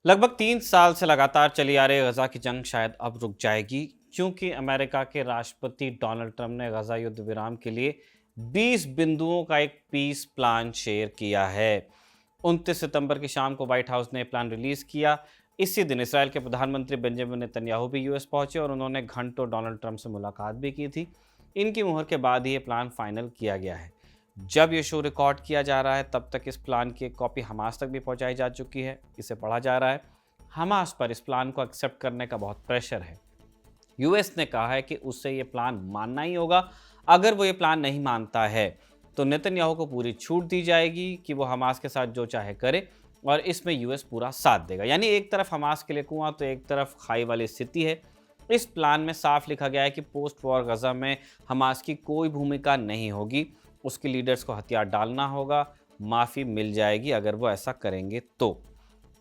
लगभग 3 साल से लगातार चली आ रही गजा की जंग शायद अब रुक जाएगी, क्योंकि अमेरिका के राष्ट्रपति डोनाल्ड ट्रंप ने गजा युद्ध विराम के लिए 20 बिंदुओं का एक पीस प्लान शेयर किया है। 29 सितंबर की शाम को व्हाइट हाउस ने प्लान रिलीज किया। इसी दिन इसराइल के प्रधानमंत्री बेंजामिन नेतन्याहू भी यूएस पहुंचे और उन्होंने घंटों डोनाल्ड ट्रंप से मुलाकात भी की थी। इनकी मुहर के बाद ही ये प्लान फाइनल किया गया है। जब ये शो रिकॉर्ड किया जा रहा है तब तक इस प्लान की एक कॉपी हमास तक भी पहुंचाई जा चुकी है। इसे पढ़ा जा रहा है। हमास पर इस प्लान को एक्सेप्ट करने का बहुत प्रेशर है। यूएस ने कहा है कि उससे ये प्लान मानना ही होगा। अगर वो ये प्लान नहीं मानता है तो नेतन्याहू को पूरी छूट दी जाएगी कि वो हमास के साथ जो चाहे करे, और इसमें यूएस पूरा साथ देगा। यानी एक तरफ हमास के लिए कुआं तो एक तरफ खाई वाली स्थिति है। इस प्लान में साफ लिखा गया है कि पोस्ट वॉर गजा में हमास की कोई भूमिका नहीं होगी। उसके लीडर्स को हथियार डालना होगा, माफ़ी मिल जाएगी अगर वो ऐसा करेंगे तो।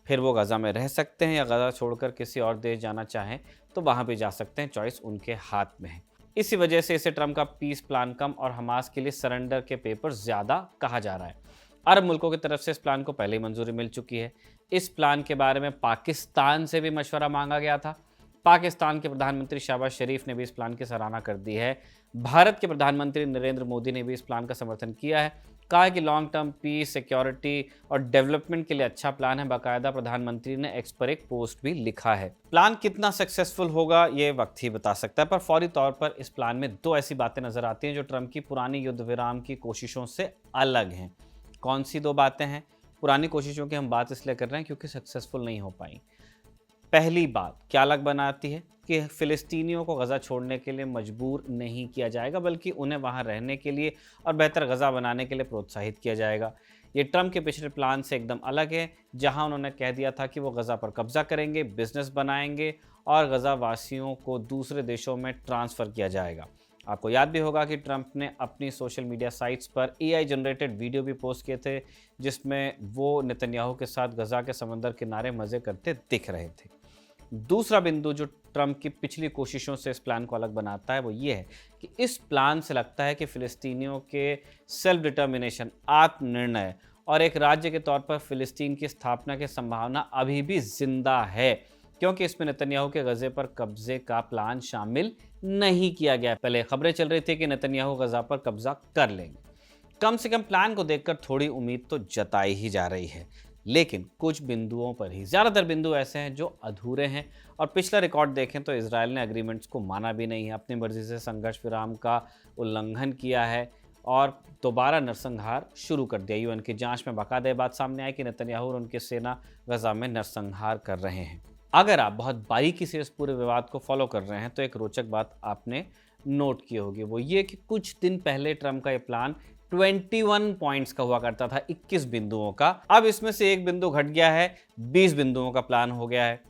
फिर वो गजा में रह सकते हैं या गजा छोड़कर किसी और देश जाना चाहें तो वहाँ भी जा सकते हैं। चॉइस उनके हाथ में है। इसी वजह से इसे ट्रंप का पीस प्लान कम और हमास के लिए सरेंडर के पेपर ज़्यादा कहा जा रहा है। अरब मुल्कों की तरफ से इस प्लान को पहले ही मंजूरी मिल चुकी है। इस प्लान के बारे में पाकिस्तान से भी मशवरा मांगा गया था। पाकिस्तान के प्रधानमंत्री शहबाज शरीफ ने भी इस प्लान की सराहना कर दी है। भारत के प्रधानमंत्री नरेंद्र मोदी ने भी इस प्लान का समर्थन किया है। कहा है कि लॉन्ग टर्म पीस, सिक्योरिटी और डेवलपमेंट के लिए अच्छा प्लान है। बाकायदा प्रधानमंत्री ने एक्स पर एक पोस्ट भी लिखा है। प्लान कितना सक्सेसफुल होगा ये वक्त ही बता सकता है, पर फौरी तौर पर इस प्लान में दो ऐसी बातें नजर आती हैं जो ट्रंप की पुरानी युद्ध विराम की कोशिशों से अलग हैं। कौन सी दो बातें हैं? पुरानी कोशिशों की हम बात इसलिए कर रहे हैं क्योंकि सक्सेसफुल नहीं हो पाई। पहली बात क्या अलग बनाती है कि फ़िलिस्तीनियों को गज़ा छोड़ने के लिए मजबूर नहीं किया जाएगा, बल्कि उन्हें वहां रहने के लिए और बेहतर गज़ा बनाने के लिए प्रोत्साहित किया जाएगा। ये ट्रंप के पिछले प्लान से एकदम अलग है, जहां उन्होंने कह दिया था कि वो गज़ा पर कब्जा करेंगे, बिजनेस बनाएंगे और गज़ा वासियों को दूसरे देशों में ट्रांसफ़र किया जाएगा। आपको याद भी होगा कि ट्रंप ने अपनी सोशल मीडिया साइट्स पर एआई जनरेटेड वीडियो भी पोस्ट किए थे, जिसमें वो नेतन्याहू के साथ गज़ा के समंदर किनारे मज़े करते दिख रहे थे। दूसरा बिंदु जो ट्रंप की पिछली कोशिशों से इस प्लान को अलग बनाता है वो ये है कि इस प्लान से लगता है कि फ़िलिस्तीनियों के सेल्फ डिटर्मिनेशन, आत्मनिर्णय और एक राज्य के तौर पर फ़िलिस्तीन की स्थापना की संभावना अभी भी जिंदा है, क्योंकि इसमें नेतन्याहू के गज़े पर कब्जे का प्लान शामिल नहीं किया गया। पहले खबरें चल रही थी कि नेतन्याहू गज़ा पर कब्जा कर लेंगे। कम से कम प्लान को देखकर थोड़ी उम्मीद तो जताई ही जा रही है, लेकिन कुछ बिंदुओं पर ही। ज़्यादातर बिंदु ऐसे हैं जो अधूरे हैं, और पिछला रिकॉर्ड देखें तो इसराइल ने एग्रीमेंट्स को माना भी नहीं है, अपनी मर्जी से संघर्ष विराम का उल्लंघन किया है और दोबारा नरसंहार शुरू कर दिया। यूएन की जांच में बाकायदा बात सामने आई कि नेतन्याहू और उनकी सेना गजा में नरसंहार कर रहे हैं। अगर आप बहुत बारीकी से इस पूरे विवाद को फॉलो कर रहे हैं तो एक रोचक बात आपने नोट की होगी, वो ये कि कुछ दिन पहले ट्रंप का ये प्लान 21 पॉइंट्स का हुआ करता था, 21 बिंदुओं का। अब इसमें से एक बिंदु घट गया है, 20 बिंदुओं का प्लान हो गया है।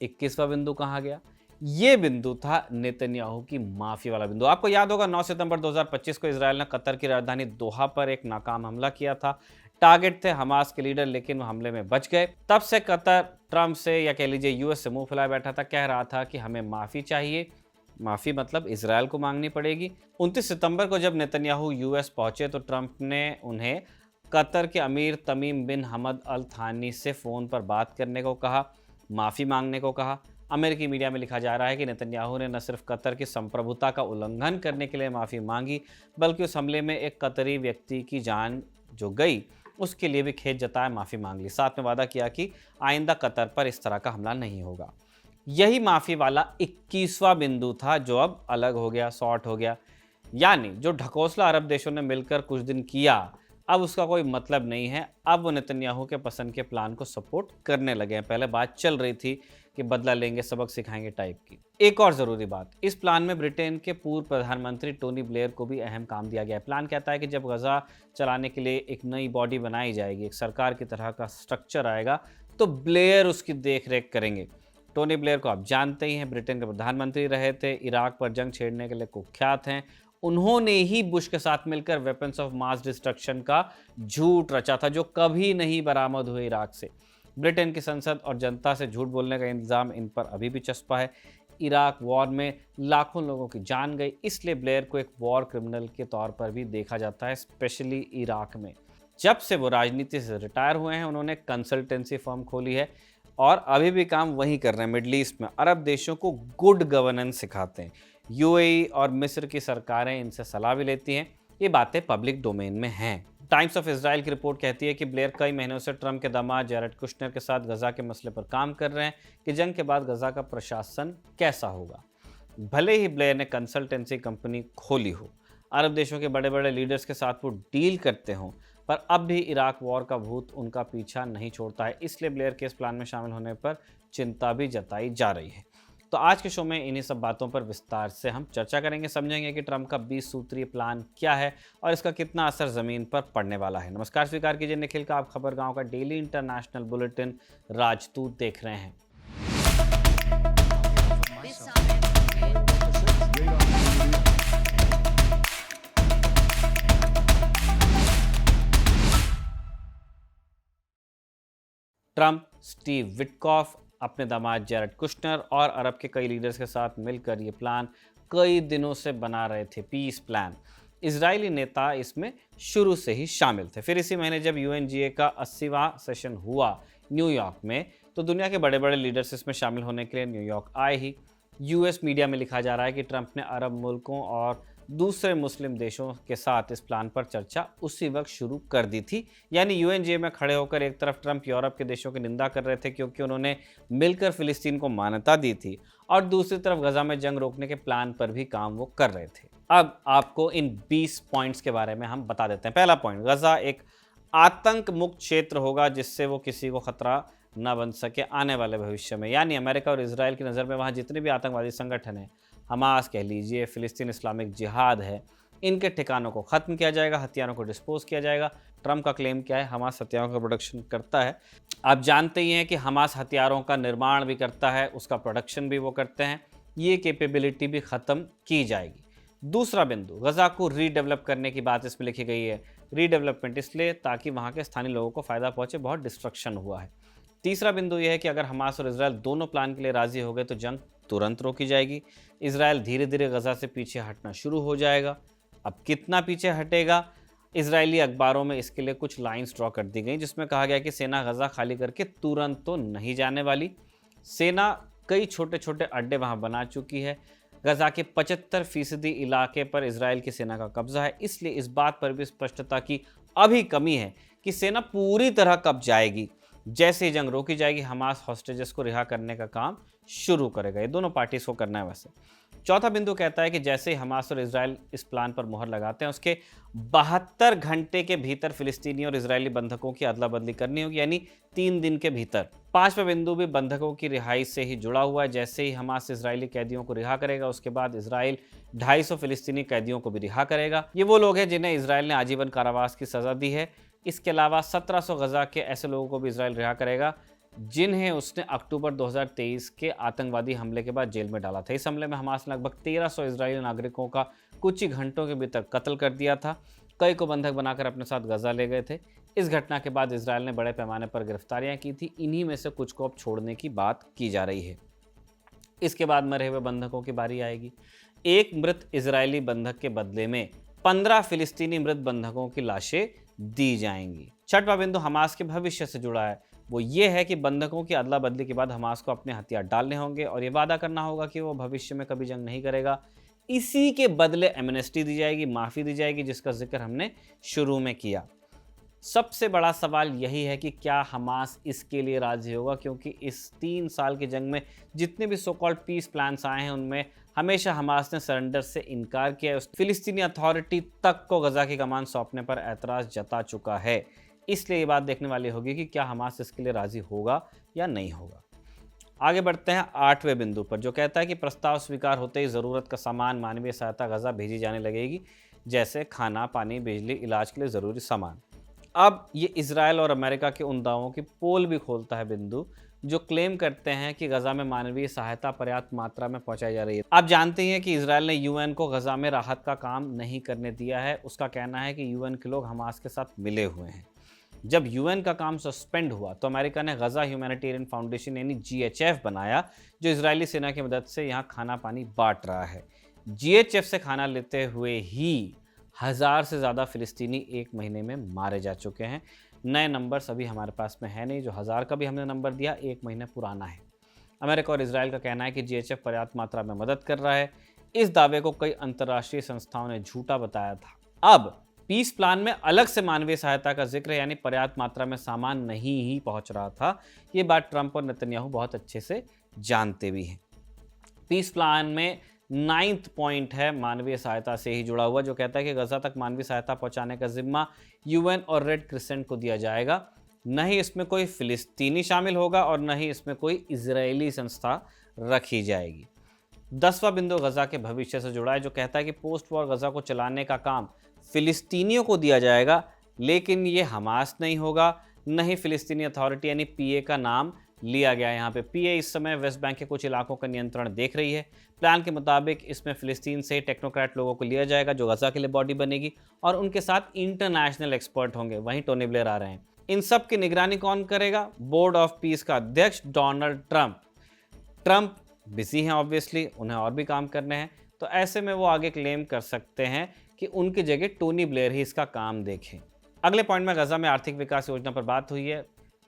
21वां बिंदु कहाँ गया? ये बिंदु था नेतन्याहू की माफी वाला बिंदु। आपको याद होगा 9 सितंबर 2025 को इसराइल ने कतर की राजधानी दोहा पर एक नाकाम हमला किया था। टारगेट थे हमास के लीडर, लेकिन वो हमले में बच गए। तब से कतर ट्रंप से या कह लीजिए यूएस से मुंह फुलाए बैठा था, कह रहा था कि हमें माफी चाहिए। माफ़ी मतलब इसराइल को मांगनी पड़ेगी। 29 सितंबर को जब नेतन्याहू यूएस पहुंचे तो ट्रंप ने उन्हें कतर के अमीर तमीम बिन हमद अल थानी से फ़ोन पर बात करने को कहा, माफ़ी मांगने को कहा। अमेरिकी मीडिया में लिखा जा रहा है कि नेतन्याहू ने न सिर्फ कतर की संप्रभुता का उल्लंघन करने के लिए माफ़ी मांगी, बल्कि उस हमले में एक कतरी व्यक्ति की जान जो गई उसके लिए भी खेद जताया, माफ़ी मांग ली। साथ में वादा किया कि आइंदा कतर पर इस तरह का हमला नहीं होगा। यही माफ़ी वाला 21वां बिंदु था जो अब अलग हो गया, शॉर्ट हो गया। यानी जो ढकोसला अरब देशों ने मिलकर कुछ दिन किया, अब उसका कोई मतलब नहीं है। अब वो नेतन्याहू के पसंद के प्लान को सपोर्ट करने लगे हैं। पहले बात चल रही थी कि बदला लेंगे, सबक सिखाएंगे टाइप की। एक और ज़रूरी बात, इस प्लान में ब्रिटेन के पूर्व प्रधानमंत्री टोनी ब्लेयर को भी अहम काम दिया गया है। प्लान कहता है कि जब गजा चलाने के लिए एक नई बॉडी बनाई जाएगी, एक सरकार की तरह का स्ट्रक्चर आएगा, तो ब्लेयर उसकी देख रेख करेंगे। टोनी ब्लेयर को आप जानते ही हैं, ब्रिटेन के प्रधानमंत्री रहे थे, इराक पर जंग छेड़ने के लिए कुख्यात हैं। उन्होंने ही बुश के साथ मिलकर वेपन्स ऑफ मास डिस्ट्रक्शन का झूठ रचा था, जो कभी नहीं बरामद हुए इराक से। ब्रिटेन की संसद और जनता से झूठ बोलने का इल्ज़ाम इन पर अभी भी चस्पा है। इराक वॉर में लाखों लोगों की जान गई, इसलिए ब्लेयर को एक वॉर क्रिमिनल के तौर पर भी देखा जाता है, स्पेशली इराक में। जब से वो राजनीति से रिटायर हुए हैं, उन्होंने कंसल्टेंसी फर्म खोली है। और अभी भी काम वही कर रहे हैं। मिडल ईस्ट में अरब देशों को गुड गवर्नेंस सिखाते हैं। यूएई और मिस्र की सरकारें इनसे सलाह भी लेती हैं। ये बातें पब्लिक डोमेन में हैं। टाइम्स ऑफ इजराइल की रिपोर्ट कहती है कि ब्लेयर कई महीनों से ट्रंप के दामाद जैरेड कुश्नर के साथ गजा के मसले पर काम कर रहे हैं कि जंग के बाद गजा का प्रशासन कैसा होगा। भले ही ब्लेयर ने कंसल्टेंसी कंपनी खोली हो, अरब देशों के बड़े बड़े लीडर्स के साथ वो डील करते हों, पर अब भी इराक वॉर का भूत उनका पीछा नहीं छोड़ता है। इसलिए ब्लेयर के इस प्लान में शामिल होने पर चिंता भी जताई जा रही है। तो आज के शो में इन्हीं सब बातों पर विस्तार से हम चर्चा करेंगे, समझेंगे कि ट्रंप का 20 सूत्रीय प्लान क्या है और इसका कितना असर जमीन पर पड़ने वाला है। नमस्कार, स्वीकार कीजिए निखिल का, आप खबर गांव का डेली इंटरनेशनल बुलेटिन राजदूत देख रहे हैं। ट्रंप, स्टीव विटकॉफ, अपने दामाद जैरेड कुश्नर और अरब के कई लीडर्स के साथ मिलकर ये प्लान कई दिनों से बना रहे थे, पीस प्लान। इजरायली नेता इसमें शुरू से ही शामिल थे। फिर इसी महीने जब यूएनजीए का 80वां सेशन हुआ न्यूयॉर्क में, तो दुनिया के बड़े बड़े लीडर्स इसमें शामिल होने के लिए न्यूयॉर्क आए ही। यूएस मीडिया में लिखा जा रहा है कि ट्रंप ने अरब मुल्कों और दूसरे मुस्लिम देशों के साथ इस प्लान पर चर्चा उसी वक्त शुरू कर दी थी। यानी यूएनजीए में खड़े होकर एक तरफ ट्रंप यूरोप के देशों की निंदा कर रहे थे क्योंकि उन्होंने मिलकर फिलिस्तीन को मान्यता दी थी, और दूसरी तरफ गजा में जंग रोकने के प्लान पर भी काम वो कर रहे थे। अब आपको इन 20 पॉइंट्स के बारे में हम बता देते हैं। पहला पॉइंट, गजा एक आतंक मुक्त क्षेत्र होगा जिससे वो किसी को खतरा न बन सके आने वाले भविष्य में। यानी अमेरिका और इजराइल की नज़र में वहाँ जितने भी आतंकवादी संगठन हैं, हमास कह लीजिए, फिलिस्तीन इस्लामिक जिहाद है, इनके ठिकानों को ख़त्म किया जाएगा, हथियारों को डिस्पोज किया जाएगा। ट्रंप का क्लेम क्या है? हमास हथियारों का प्रोडक्शन करता है। आप जानते ही हैं कि हमास हथियारों का निर्माण भी करता है, उसका प्रोडक्शन भी वो करते हैं। ये कैपेबिलिटी भी ख़त्म की जाएगी। दूसरा बिंदु, गजा को रीडेवलप करने की बात इसमें लिखी गई है। रीडेवलपमेंट इसलिए ताकि वहाँ के स्थानीय लोगों को फ़ायदा पहुँचे, बहुत डिस्ट्रक्शन हुआ है। तीसरा बिंदु यह है कि अगर हमास और इजराइल दोनों प्लान के लिए राजी हो गए तो जंग तुरंत रोकी जाएगी। इजराइल धीरे धीरे गजा से पीछे हटना शुरू हो जाएगा। अब कितना पीछे हटेगा? इजरायली अखबारों में इसके लिए कुछ लाइंस ड्रॉ कर दी गई जिसमें कहा गया कि सेना गजा खाली करके तुरंत तो नहीं जाने वाली। सेना कई छोटे छोटे अड्डे वहां बना चुकी है। गजा के 75% इलाके पर इजराइल की सेना का कब्जा है। इसलिए इस बात पर भी स्पष्टता की अभी कमी है कि सेना पूरी तरह कब जाएगी। जैसे ही जंग रोकी जाएगी, हमास हॉस्टेजेस को रिहा करने का काम शुरू करेगा। ये दोनों पार्टीज को करना है वैसे। चौथा बिंदु कहता है कि जैसे ही हमास और इजराइल इस प्लान पर मुहर लगाते हैं, उसके 72 घंटे के भीतर फिलिस्तीनी और इजरायली बंधकों की अदला बदली करनी होगी, यानी 3 दिन के भीतर। पांचवा बिंदु भी बंधकों की रिहाई से ही जुड़ा हुआ है। जैसे ही हमास इजरायली कैदियों को रिहा करेगा, उसके बाद इजराइल 250 फिलिस्तीनी कैदियों को भी रिहा करेगा। ये वो लोग हैं जिन्हें इजराइल ने आजीवन कारावास की सजा दी है। इसके अलावा 1700 गजा के ऐसे लोगों को भी इजराइल रिहा करेगा जिन्हें उसने अक्टूबर 2023 के आतंकवादी हमले के बाद जेल में डाला था। इस हमले में हमास ने लगभग 1300 इजरायली नागरिकों का कुछ ही घंटों के भीतर कत्ल कर दिया था। कई को बंधक बनाकर अपने साथ गजा ले गए थे। इस घटना के बाद इजराइल ने बड़े पैमाने पर गिरफ्तारियां की थी। इन्हीं में से कुछ को अब छोड़ने की बात की जा रही है। इसके बाद मरे हुए बंधकों की बारी आएगी। एक मृत इजरायली बंधक के बदले में 15 फिलिस्तीनी मृत बंधकों की लाशें दी जाएंगी। छठवां बिंदु हमास के भविष्य से जुड़ा है। वो ये है कि बंधकों की अदला बदली के बाद हमास को अपने हथियार डालने होंगे और ये वादा करना होगा कि वो भविष्य में कभी जंग नहीं करेगा। इसी के बदले एमनेस्टी दी जाएगी, माफ़ी दी जाएगी, जिसका जिक्र हमने शुरू में किया। सबसे बड़ा सवाल यही है कि क्या हमास इसके लिए राजी होगा, क्योंकि इस 3 साल की जंग में जितने भी सो कॉल्ड पीस प्लान्स आए हैं उनमें हमेशा हमास ने सरेंडर से इनकार किया है। फिलिस्तीनी अथॉरिटी तक को गजा की कमान सौंपने पर ऐतराज़ जता चुका है। इसलिए ये बात देखने वाली होगी कि क्या हमास इसके लिए राजी होगा या नहीं होगा। आगे बढ़ते हैं 8वें बिंदु पर, जो कहता है कि प्रस्ताव स्वीकार होते ही ज़रूरत का सामान, मानवीय सहायता गजा भेजी जाने लगेगी, जैसे खाना, पानी, बिजली, इलाज के लिए ज़रूरी सामान। अब ये इजराइल और अमेरिका के उन दावों की पोल भी खोलता है बिंदु जो क्लेम करते हैं कि गजा में मानवीय सहायता पर्याप्त मात्रा में पहुंचाई जा रही है। आप जानते हैं कि इजराइल ने यूएन को गजा में राहत का काम नहीं करने दिया है। उसका कहना है कि यूएन के लोग हमास के साथ मिले हुए हैं। जब यूएन का काम सस्पेंड हुआ तो अमेरिका ने गजा ह्यूमैनिटेरियन फाउंडेशन यानी जीएचएफ बनाया, जो इजरायली सेना की मदद से यहाँ खाना पानी बांट रहा है। जीएचएफ से खाना लेते हुए ही 1000 से ज़्यादा फिलिस्तीनी 1 महीने में मारे जा चुके हैं। नए नंबर्स अभी हमारे पास में है नहीं, जो 1000 का भी हमने नंबर दिया 1 महीने पुराना है। अमेरिका और इजराइल का कहना है कि जीएचएफ पर्याप्त मात्रा में मदद कर रहा है। इस दावे को कई अंतर्राष्ट्रीय संस्थाओं ने झूठा बताया था। अब पीस प्लान में अलग से मानवीय सहायता का जिक्र यानी पर्याप्त मात्रा में सामान नहीं ही पहुंच रहा था, ये बात ट्रंप और नेतन्याहू बहुत अच्छे से जानते भी हैं। पीस प्लान में 9th पॉइंट है मानवीय सहायता से ही जुड़ा हुआ, जो कहता है कि गजा तक मानवीय सहायता पहुंचाने का जिम्मा यूएन और रेड क्रिसेंट को दिया जाएगा। न ही इसमें कोई फिलिस्तीनी शामिल होगा और न ही इसमें कोई इजरायली संस्था रखी जाएगी। 10वां बिंदु गजा के भविष्य से जुड़ा है, जो कहता है कि पोस्ट वॉर गजा को चलाने का काम फिलिस्तीनियों को दिया जाएगा, लेकिन ये हमास नहीं होगा, न ही फिलिस्तीनी अथॉरिटी यानी पीए का नाम लिया गया है। यहाँ पे पीए इस समय वेस्ट बैंक के कुछ इलाकों का नियंत्रण देख रही है। प्लान के मुताबिक इसमें फिलिस्तीन से टेक्नोक्रेट लोगों को लिया जाएगा जो गजा के लिए बॉडी बनेगी, और उनके साथ इंटरनेशनल एक्सपर्ट होंगे। वहीं टोनी ब्लेयर आ रहे हैं। इन सब की निगरानी कौन करेगा? बोर्ड ऑफ पीस का अध्यक्ष डोनाल्ड ट्रंप बिजी हैं ऑब्वियसली, उन्हें और भी काम करने हैं, तो ऐसे में वो आगे क्लेम कर सकते हैं कि उनकी जगह टोनी ब्लेयर ही इसका काम देखें। अगले पॉइंट में गजा में आर्थिक विकास योजना पर बात हुई है।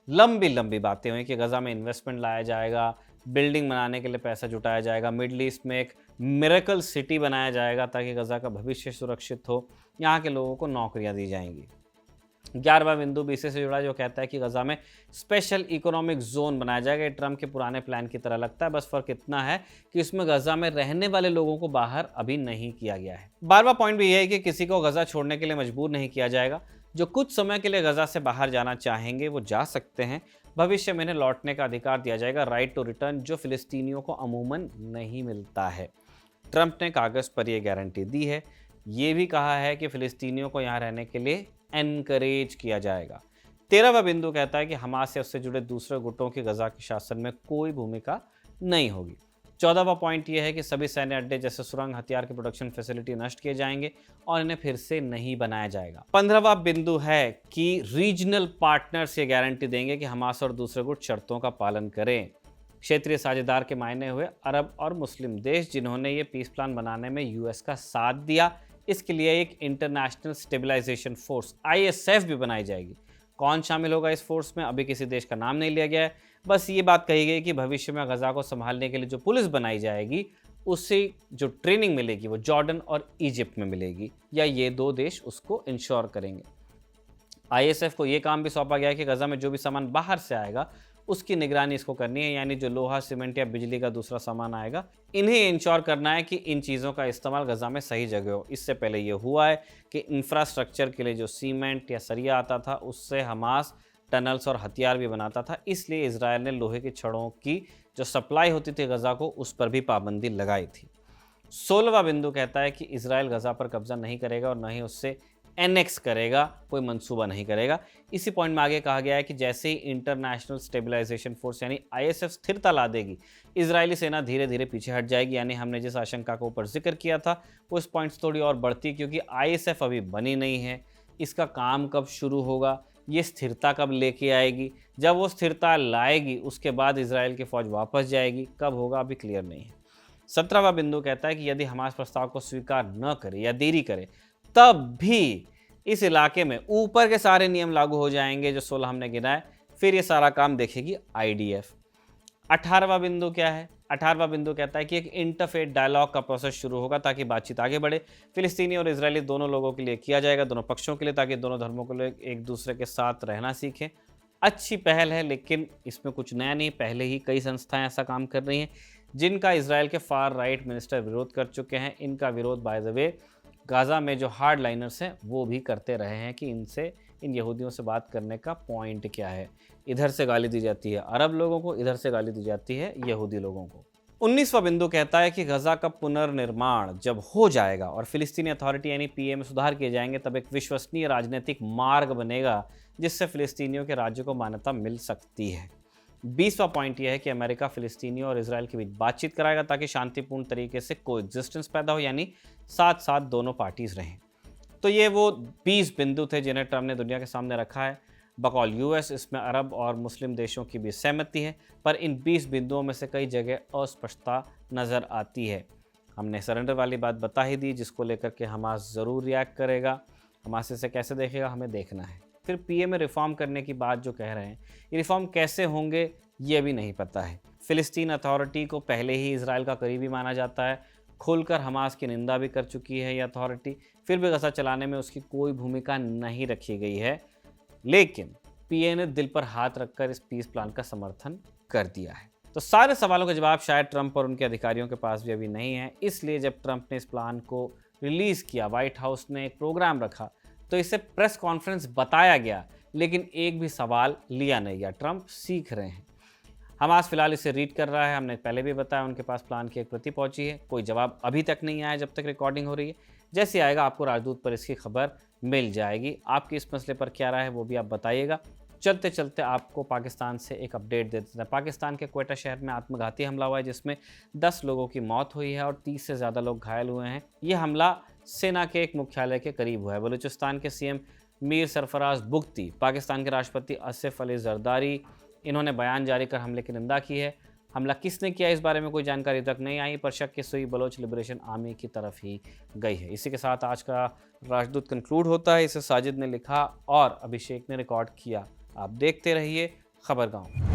लंबी बातें हुई कि गजा में इन्वेस्टमेंट लाया जाएगा, बिल्डिंग बनाने के लिए पैसा जुटाया जाएगा, मिडल ईस्ट में एक मिरेकल सिटी बनाया जाएगा ताकि गजा का भविष्य सुरक्षित हो, यहाँ के लोगों को नौकरियां दी जाएंगी। 11वां बिंदु भी इसी से जुड़ा है, जो कहता है कि गजा में स्पेशल इकोनॉमिक जोन बनाया जाएगा। ये ट्रंप के पुराने प्लान की तरह लगता है, बस फर्क इतना है कि इसमें गजा में रहने वाले लोगों को बाहर अभी नहीं किया गया है। 12वां पॉइंट भी यह है कि किसी को गजा छोड़ने के लिए मजबूर नहीं किया जाएगा। जो कुछ समय के लिए गजा से बाहर जाना चाहेंगे वो जा सकते हैं। भविष्य में इन्हें लौटने का अधिकार दिया जाएगा, राइट टू रिटर्न, जो फिलिस्तीनियों को अमूमन नहीं मिलता है। ट्रंप ने कागज पर यह गारंटी दी है। ये भी कहा है कि फिलिस्तीनियों को यहाँ रहने के लिए एनकरेज किया जाएगा। 13वां बिंदु कहता है कि हमास या उससे जुड़े दूसरे गुटों की गजा के शासन में कोई भूमिका नहीं होगी। 14वां पॉइंट यह है कि सभी सैन्य अड्डे जैसे सुरंग, हथियार के प्रोडक्शन फैसिलिटी नष्ट किए जाएंगे और इन्हें फिर से नहीं बनाया जाएगा। 15वां बिंदु है कि रीजनल पार्टनर्स ये गारंटी देंगे कि हमास और दूसरे गुट शर्तों का पालन करें। क्षेत्रीय साझेदार के मायने हुए अरब और मुस्लिम देश जिन्होंने ये पीस प्लान बनाने में यूएस का साथ दिया, इसके लिए एक इंटरनेशनल स्टेबलाइजेशन फोर्स ISF भी बनाई जाएगी। कौन शामिल होगा इस फोर्स में, अभी किसी देश का नाम नहीं लिया गया है। बस ये बात कही गई कि भविष्य में गजा को संभालने के लिए जो पुलिस बनाई जाएगी उससे जो ट्रेनिंग मिलेगी वो जॉर्डन और इजिप्ट में मिलेगी, या ये 2 देश उसको इंश्योर करेंगे। ISF को ये काम भी सौंपा गया है कि गजा में जो भी सामान बाहर से आएगा उसकी निगरानी इसको करनी है, यानी जो लोहा, सीमेंट या बिजली का दूसरा सामान आएगा, इन्हें इंश्योर करना है कि इन चीज़ों का इस्तेमाल गजा में सही जगह हो। इससे पहले ये हुआ है कि इंफ्रास्ट्रक्चर के लिए जो सीमेंट या सरिया आता था उससे हमास टनल्स और हथियार भी बनाता था, इसलिए इजराइल ने लोहे की छड़ों की जो सप्लाई होती थी गजा को उस पर भी पाबंदी लगाई थी। 16वां बिंदु कहता है कि इजराइल गजा पर कब्जा नहीं करेगा और न ही उससे एनेक्स करेगा, कोई मंसूबा नहीं करेगा। इसी पॉइंट में आगे कहा गया है कि जैसे ही इंटरनेशनल स्टेबलाइजेशन फोर्स यानी ISF स्थिरता ला देगी, इजरायली सेना धीरे धीरे पीछे हट जाएगी। यानी हमने जिस आशंका को ऊपर जिक्र किया था वो इस पॉइंट थोड़ी और बढ़ती, क्योंकि ISF अभी बनी नहीं है। इसका काम कब शुरू होगा, ये स्थिरता कब लेके आएगी, जब वो स्थिरता लाएगी उसके बाद इजराइल की फौज वापस जाएगी, कब होगा अभी क्लियर नहीं है। 17वां बिंदु कहता है कि यदि हमास प्रस्ताव को स्वीकार न करे या देरी करे तब भी इस इलाके में ऊपर के सारे नियम लागू हो जाएंगे जो 16 हमने गिनाए, फिर ये सारा काम देखेगी IDF। 18वां बिंदु क्या है? 18वां बिंदु कहता है कि एक इंटरफेथ डायलॉग का प्रोसेस शुरू होगा ताकि बातचीत आगे बढ़े। फिलिस्तीनी और इजरायली दोनों लोगों के लिए किया जाएगा, दोनों पक्षों के लिए, ताकि दोनों धर्मों के लोग एक दूसरे के साथ रहना सीखें। अच्छी पहल है, लेकिन इसमें कुछ नया नहीं। पहले ही कई संस्थाएं ऐसा काम कर रही हैं जिनका इजराइल के फार राइट मिनिस्टर विरोध कर चुके हैं। इनका विरोध बाय द वे गाज़ा में जो हार्ड लाइनर्स हैं वो भी करते रहे हैं कि इन यहूदियों से बात करने का पॉइंट क्या है। इधर से गाली दी जाती है अरब लोगों को, इधर से गाली दी जाती है यहूदी लोगों को। 19वां बिंदु कहता है कि गजा का पुनर्निर्माण जब हो जाएगा और फिलिस्तीनी अथॉरिटी यानी पीए में सुधार किए जाएंगे, तब एक विश्वसनीय राजनीतिक मार्ग बनेगा जिससे फिलिस्तीनियों के राज्य को मान्यता मिल सकती है। 20वां पॉइंट यह है कि अमेरिका फिलिस्तीनियों और इजराइल के बीच बातचीत कराएगा ताकि शांतिपूर्ण तरीके से कोएग्जिस्टेंस पैदा हो, यानी साथ साथ दोनों पार्टीज रहें। तो ये वो 20 बिंदु थे जिन्हें ट्रंप ने दुनिया के सामने रखा है। बकौल यूएस इसमें अरब और मुस्लिम देशों की भी सहमति है, पर इन 20 बिंदुओं में से कई जगह अस्पष्टता नज़र आती है। हमने सरेंडर वाली बात बता ही दी, जिसको लेकर के हमास ज़रूर रिएक्ट करेगा। हमास इसे कैसे देखेगा हमें देखना है। फिर पीए में रिफॉर्म करने की बात जो कह रहे हैं, ये रिफॉर्म कैसे होंगे ये भी नहीं पता है। फिलिस्तीन अथॉरिटी को पहले ही इजराइल का करीबी माना जाता है, खुलकर हमास की निंदा भी कर चुकी है ये अथॉरिटी, फिर भी गजा चलाने में उसकी कोई भूमिका नहीं रखी गई है। लेकिन पीए ने दिल पर हाथ रखकर इस पीस प्लान का समर्थन कर दिया है। तो सारे सवालों के जवाब शायद ट्रंप और उनके अधिकारियों के पास भी अभी नहीं है। इसलिए जब ट्रंप ने इस प्लान को रिलीज किया, व्हाइट हाउस ने एक प्रोग्राम रखा, तो इसे प्रेस कॉन्फ्रेंस बताया गया, लेकिन एक भी सवाल लिया नहीं गया। ट्रंप सीख रहे हैं। हमास फिलहाल इसे रीड कर रहा है। हमने पहले भी बताया उनके पास प्लान की एक प्रति पहुंची है। कोई जवाब अभी तक नहीं आया जब तक रिकॉर्डिंग हो रही है। जैसे आएगा आपको राजदूत पर इसकी खबर मिल जाएगी। आपकी इस मसले पर क्या राय है वो भी आप बताइएगा। चलते चलते आपको पाकिस्तान से एक अपडेट दे देते हैं। पाकिस्तान के क्वेटा शहर में आत्मघाती हमला हुआ है जिसमें 10 लोगों की मौत हुई है और 30 से ज़्यादा लोग घायल हुए हैं। ये हमला सेना के एक मुख्यालय के करीब हुआ है। बलूचिस्तान के सीएम मीर सरफराज बुख्ती, पाकिस्तान के राष्ट्रपति आसिफ अली जरदारी, इन्होंने बयान जारी कर हमले की निंदा की है। हमला किसने किया इस बारे में कोई जानकारी तक नहीं आई, पर शक की सुई बलोच लिबरेशन आर्मी की तरफ ही गई है। इसी के साथ आज का राजदूत कंक्लूड होता है। इसे साजिद ने लिखा और अभिषेक ने रिकॉर्ड किया। आप देखते रहिए खबरगांव।